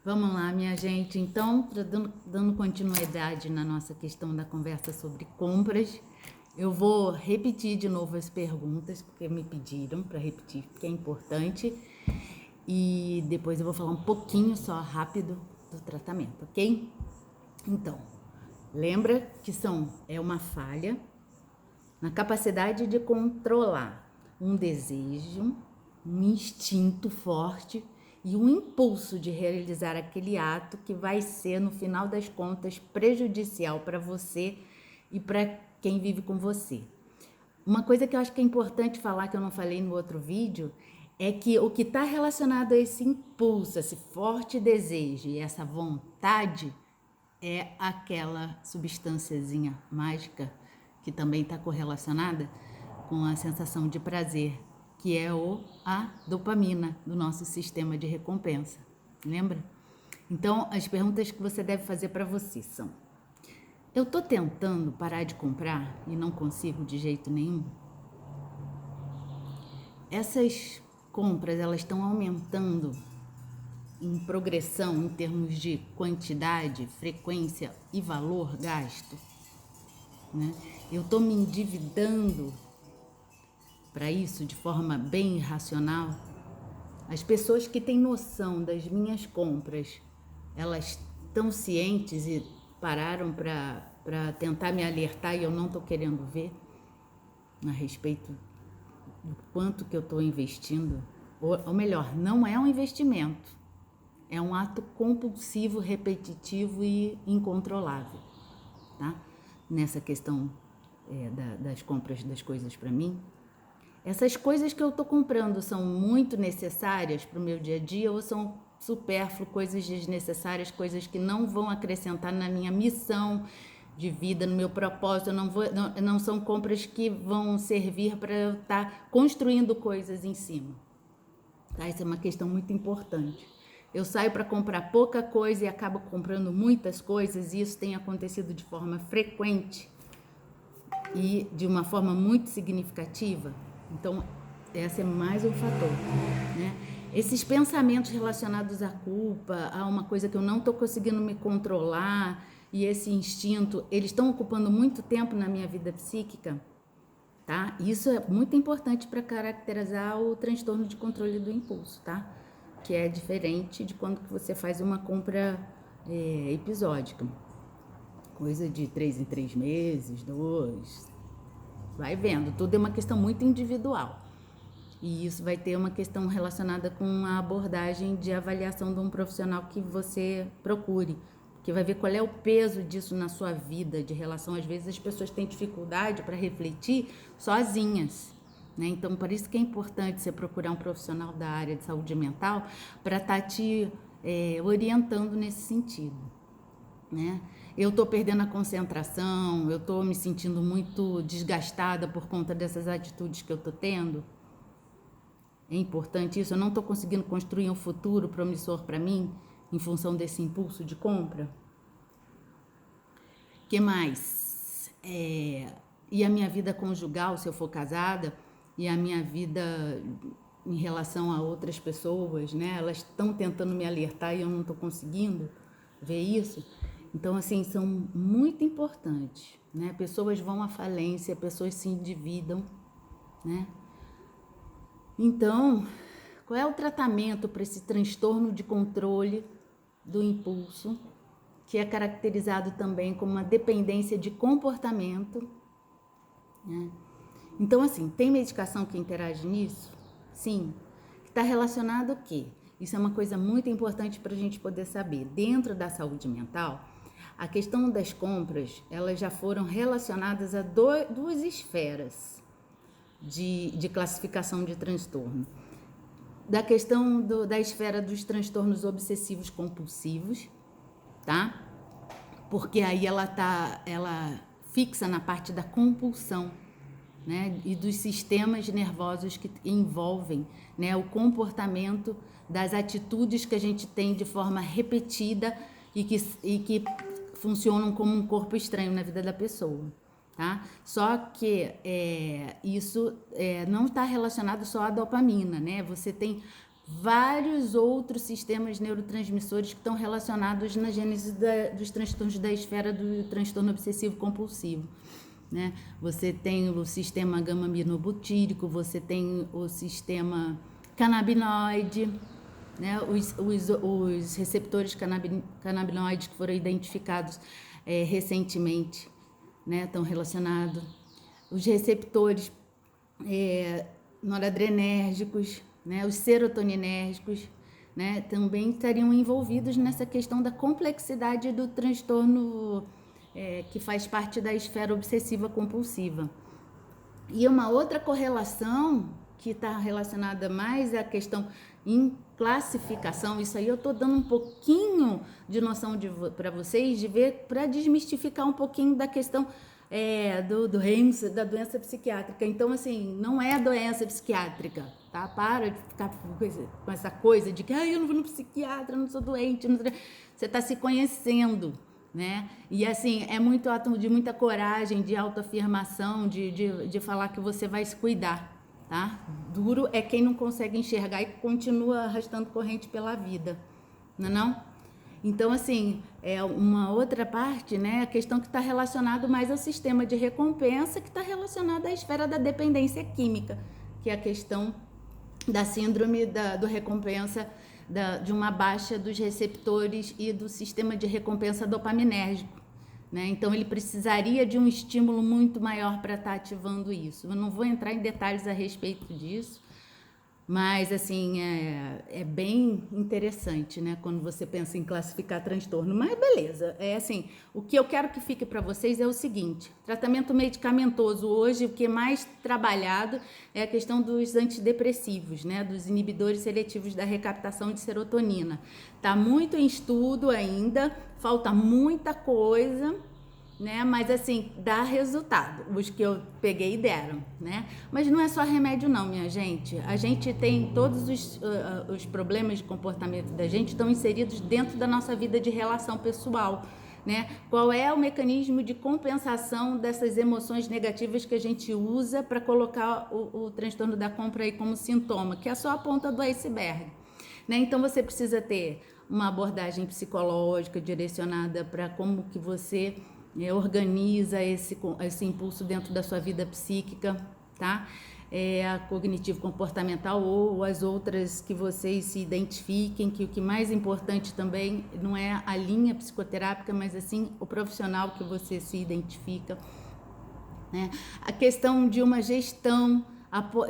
Vamos lá, minha gente. Então, dando continuidade na nossa questão da conversa sobre compras, eu vou repetir de novo as perguntas, porque me pediram para repetir, porque é importante. E depois eu vou falar um pouquinho só rápido do tratamento, ok? Então, lembra que é uma falha na capacidade de controlar um desejo, um instinto forte e um impulso de realizar aquele ato que vai ser, no final das contas, prejudicial para você e para quem vive com você. Uma coisa que eu acho que é importante falar, que eu não falei no outro vídeo, é que o que está relacionado a esse impulso, esse forte desejo e essa vontade é aquela substânciazinha mágica que também está correlacionada com a sensação de prazer, que é a dopamina do nosso sistema de recompensa. Lembra? Então, as perguntas que você deve fazer para você são: eu estou tentando parar de comprar e não consigo de jeito nenhum? Essas compras, elas estão aumentando em progressão em termos de quantidade, frequência e valor gasto, né? Eu estou me endividando para isso de forma bem irracional. As pessoas que têm noção das minhas compras, elas estão cientes e pararam para tentar me alertar, e eu não estou querendo ver a respeito do quanto que eu estou investindo. Ou melhor, não é um investimento, é um ato compulsivo, repetitivo e incontrolável, tá? Nessa questão das compras das coisas para mim. Essas coisas que eu estou comprando são muito necessárias para o meu dia a dia ou são supérfluo, coisas desnecessárias, coisas que não vão acrescentar na minha missão de vida, no meu propósito? Não são compras que vão servir para eu estar construindo coisas em cima. Tá? Isso é uma questão muito importante. Eu saio para comprar pouca coisa e acabo comprando muitas coisas, e isso tem acontecido de forma frequente e de uma forma muito significativa. Então, esse é mais um fator, né? Esses pensamentos relacionados à culpa, a uma coisa que eu não estou conseguindo me controlar, e esse instinto, eles estão ocupando muito tempo na minha vida psíquica, tá? Isso é muito importante para caracterizar o transtorno de controle do impulso, tá? Que é diferente de quando você faz uma compra episódica. Coisa de 3 em 3 meses, 2. Vai vendo, tudo é uma questão muito individual. E isso vai ter uma questão relacionada com a abordagem de avaliação de um profissional que você procure, que vai ver qual é o peso disso na sua vida, de relação. Às vezes as pessoas têm dificuldade para refletir sozinhas, né? Então, por isso que é importante você procurar um profissional da área de saúde mental para estar te orientando nesse sentido, né? Eu estou perdendo a concentração, eu estou me sentindo muito desgastada por conta dessas atitudes que eu estou tendo. É importante isso, eu não estou conseguindo construir um futuro promissor para mim em função desse impulso de compra. O que mais? E a minha vida conjugal, se eu for casada, e a minha vida em relação a outras pessoas, né? Elas estão tentando me alertar e eu não estou conseguindo ver isso. Então, assim, são muito importantes, né? Pessoas vão à falência, pessoas se endividam, né? Então, qual é o tratamento para esse transtorno de controle do impulso, que é caracterizado também como uma dependência de comportamento, né? Então, assim, tem medicação que interage nisso? Sim. Está relacionado o quê? Isso é uma coisa muito importante para a gente poder saber. Dentro da saúde mental, a questão das compras, elas já foram relacionadas a duas esferas de classificação de transtorno. Da questão da esfera dos transtornos obsessivos compulsivos, tá? Porque aí ela fixa na parte da compulsão, né? E dos sistemas nervosos que envolvem, né, o comportamento das atitudes que a gente tem de forma repetida e que funcionam como um corpo estranho na vida da pessoa. Tá? Só que isso não está relacionado só à dopamina, né? Você tem vários outros sistemas neurotransmissores que estão relacionados na gênese dos transtornos da esfera do transtorno obsessivo compulsivo, né? Você tem o sistema gama-aminobutírico, você tem o sistema canabinoide, né? Os receptores canabinoides que foram identificados recentemente, né? Estão relacionados. Os receptores noradrenérgicos, né? Os serotoninérgicos, né? Também estariam envolvidos nessa questão da complexidade do transtorno que faz parte da esfera obsessiva compulsiva. E uma outra correlação que está relacionada mais à questão em classificação, isso aí eu estou dando um pouquinho de noção para vocês, de ver, para desmistificar um pouquinho da questão da doença psiquiátrica. Então, assim, não é doença psiquiátrica, tá? Para de ficar com essa coisa de que eu não vou no psiquiatra, não sou doente. Você está se conhecendo, né? E assim, é muito ato de muita coragem, de autoafirmação, de falar que você vai se cuidar, tá? Duro é quem não consegue enxergar e continua arrastando corrente pela vida, não é não? Então, assim, é uma outra parte, né? A questão que está relacionada mais ao sistema de recompensa, que está relacionada à esfera da dependência química, que é a questão da síndrome do recompensa, de uma baixa dos receptores e do sistema de recompensa dopaminérgico, né? Então, ele precisaria de um estímulo muito maior para estar ativando isso. Eu não vou entrar em detalhes a respeito disso, mas, assim, é bem interessante, né? Quando você pensa em classificar transtorno. Mas, beleza. Assim, o que eu quero que fique para vocês é o seguinte. Tratamento medicamentoso hoje, o que é mais trabalhado é a questão dos antidepressivos, né? Dos inibidores seletivos da recaptação de serotonina. Tá muito em estudo ainda, falta muita coisa, né? Mas assim, dá resultado, os que eu peguei e deram, né? Mas não é só remédio não, minha gente. A gente tem todos os problemas de comportamento da gente estão inseridos dentro da nossa vida de relação pessoal, né? Qual é o mecanismo de compensação dessas emoções negativas que a gente usa para colocar o transtorno da compra aí como sintoma, que é só a ponta do iceberg, né? Então você precisa ter uma abordagem psicológica direcionada para como que você organiza esse impulso dentro da sua vida psíquica, tá? A cognitivo-comportamental ou as outras que vocês se identifiquem, que o que mais importante também não é a linha psicoterápica, mas assim o profissional que você se identifica, né? A questão de uma gestão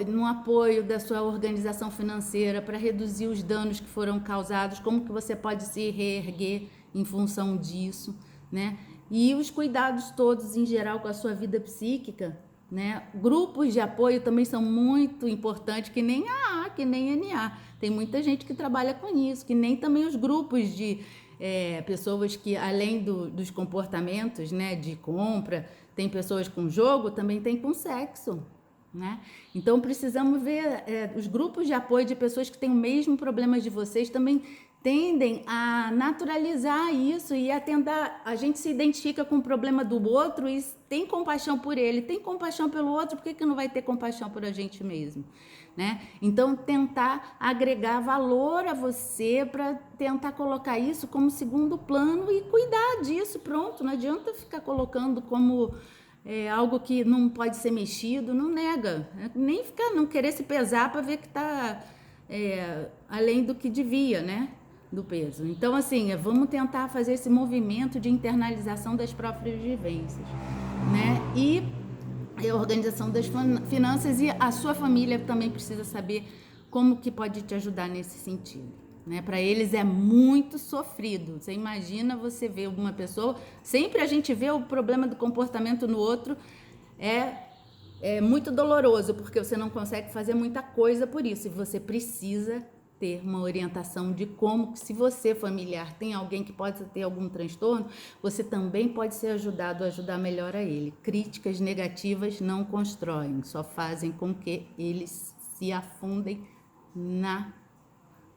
no apoio da sua organização financeira para reduzir os danos que foram causados, como que você pode se reerguer em função disso, né? E os cuidados todos em geral com a sua vida psíquica, né? Grupos de apoio também são muito importantes, que nem a AA, que nem a NA. Tem muita gente que trabalha com isso, que nem também os grupos de pessoas que, além dos comportamentos, né, de compra, tem pessoas com jogo, também tem com sexo, né? Então precisamos ver os grupos de apoio de pessoas que têm o mesmo problema de vocês também tendem a naturalizar isso e a tentar, a gente se identifica com o problema do outro e tem compaixão por ele, tem compaixão pelo outro, por que não vai ter compaixão por a gente mesmo, né? Então tentar agregar valor a você para tentar colocar isso como segundo plano e cuidar disso, pronto, não adianta ficar colocando como algo que não pode ser mexido, não nega, nem ficar, não querer se pesar para ver que está além do que devia, né? Do peso. Então, assim, vamos tentar fazer esse movimento de internalização das próprias vivências, né? E a organização das finanças, e a sua família também precisa saber como que pode te ajudar nesse sentido, né? Para eles é muito sofrido. Você imagina você ver uma pessoa, sempre a gente vê o problema do comportamento no outro, é muito doloroso, porque você não consegue fazer muita coisa por isso, e você precisa ter uma orientação de como, se você familiar tem alguém que pode ter algum transtorno, você também pode ser ajudado a ajudar melhor a ele. Críticas negativas não constroem, só fazem com que eles se afundem na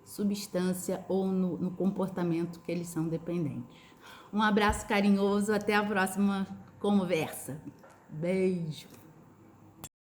substância ou no comportamento que eles são dependentes. Um abraço carinhoso, até a próxima conversa. Beijo!